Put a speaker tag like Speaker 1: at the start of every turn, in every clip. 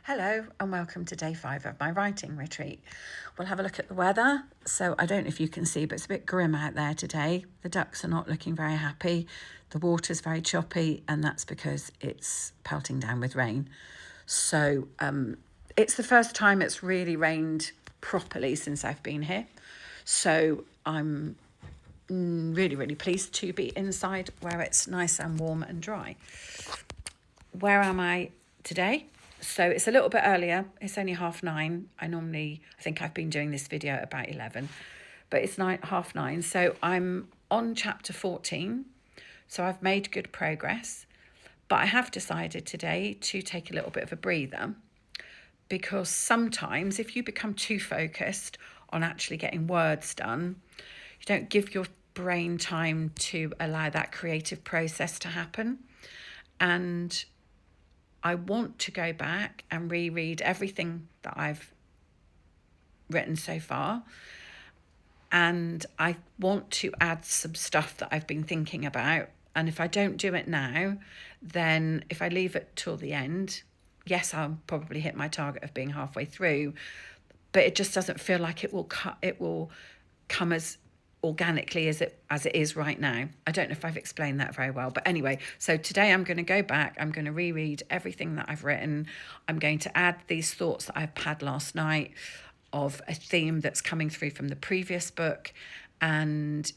Speaker 1: Hello and welcome to day 5 of my writing retreat. We'll have a look at the weather. So I don't know if you can see, but it's a bit grim out there today. The ducks are not looking very happy. The water's very choppy, and that's because it's pelting down with rain. So it's the first time it's really rained properly since I've been here. So I'm really pleased to be inside where it's nice and warm and dry. Where am I today? So it's a little bit earlier. It's only 9:30. I think I've been doing this video at about 11, but it's 9:30. So I'm on chapter 14. So I've made good progress, but I have decided today to take a little bit of a breather, because sometimes if you become too focused on actually getting words done, you don't give your brain time to allow that creative process to happen. And I want to go back and reread everything that I've written so far. And I want to add some stuff that I've been thinking about. And if I don't do it now, then if I leave it till the end, yes, I'll probably hit my target of being halfway through, but it just doesn't feel like it will come as organically as it is right now. I don't know if I've explained that very well, but anyway, so today I'm going to go back, I'm going to reread everything that I've written. I'm going to add these thoughts that I've had last night of a theme that's coming through from the previous book. And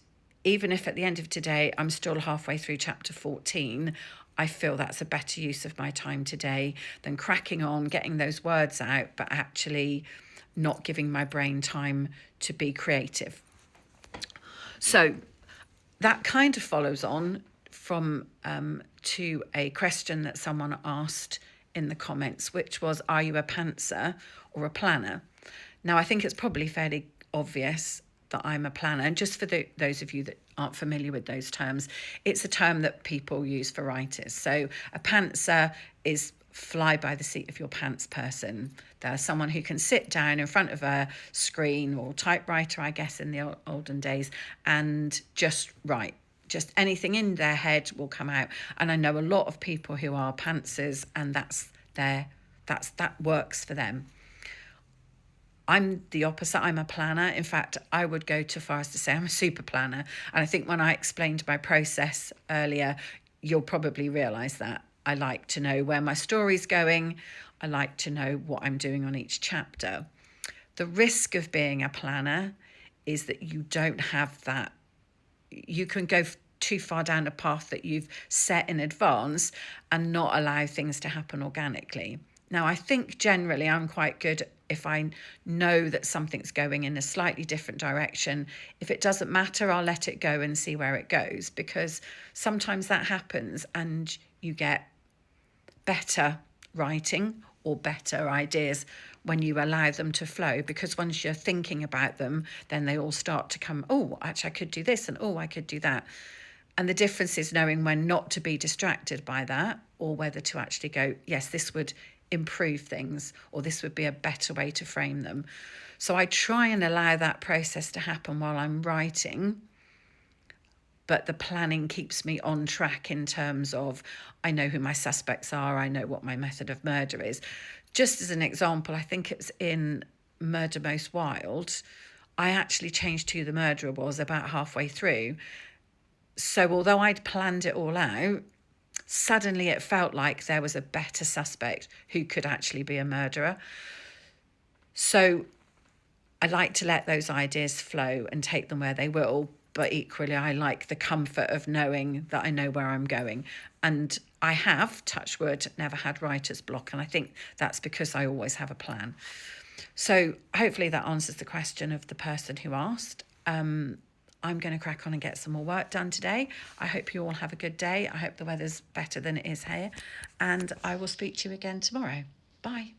Speaker 1: even if at the end of today I'm still halfway through chapter 14, I feel that's a better use of my time today than cracking on, getting those words out, but actually not giving my brain time to be creative. So that kind of follows on from to a question that someone asked in the comments, which was, are you a pantser or a planner? Now, I think it's probably fairly obvious that I'm a planner. And just for those of you that aren't familiar with those terms, it's a term that people use for writers. So a pantser is fly by the seat of your pants person. They're someone who can sit down in front of a screen or typewriter, I guess, in the olden days, and just write. Just anything in their head will come out. And I know a lot of people who are pantsers, and that works for them. I'm the opposite. I'm a planner. In fact, I would go too far as to say I'm a super planner. And I think when I explained my process earlier, you'll probably realise that. I like to know where my story's going. I like to know what I'm doing on each chapter. The risk of being a planner is that you don't have that. You can go too far down a path that you've set in advance and not allow things to happen organically. Now, I think generally I'm quite good if I know that something's going in a slightly different direction. If it doesn't matter, I'll let it go and see where it goes, because sometimes that happens and you get better writing or better ideas when you allow them to flow, because once you're thinking about them, then they all start to come, oh, actually I could do this, and oh, I could do that. And the difference is knowing when not to be distracted by that, or whether to actually go, yes, this would improve things, or this would be a better way to frame them. So I try and allow that process to happen while I'm writing, but the planning keeps me on track in terms of I know who my suspects are, I know what my method of murder is. Just as an example, I think it's in Murder Most Wild, I actually changed who the murderer was about halfway through. So although I'd planned it all out, suddenly it felt like there was a better suspect who could actually be a murderer. So I like to let those ideas flow and take them where they will, but equally I like the comfort of knowing that I know where I'm going. And I have, touch wood, never had writer's block, and I think that's because I always have a plan. So hopefully that answers the question of the person who asked. I'm going to crack on and get some more work done today. I hope you all have a good day. I hope the weather's better than it is here. And I will speak to you again tomorrow. Bye.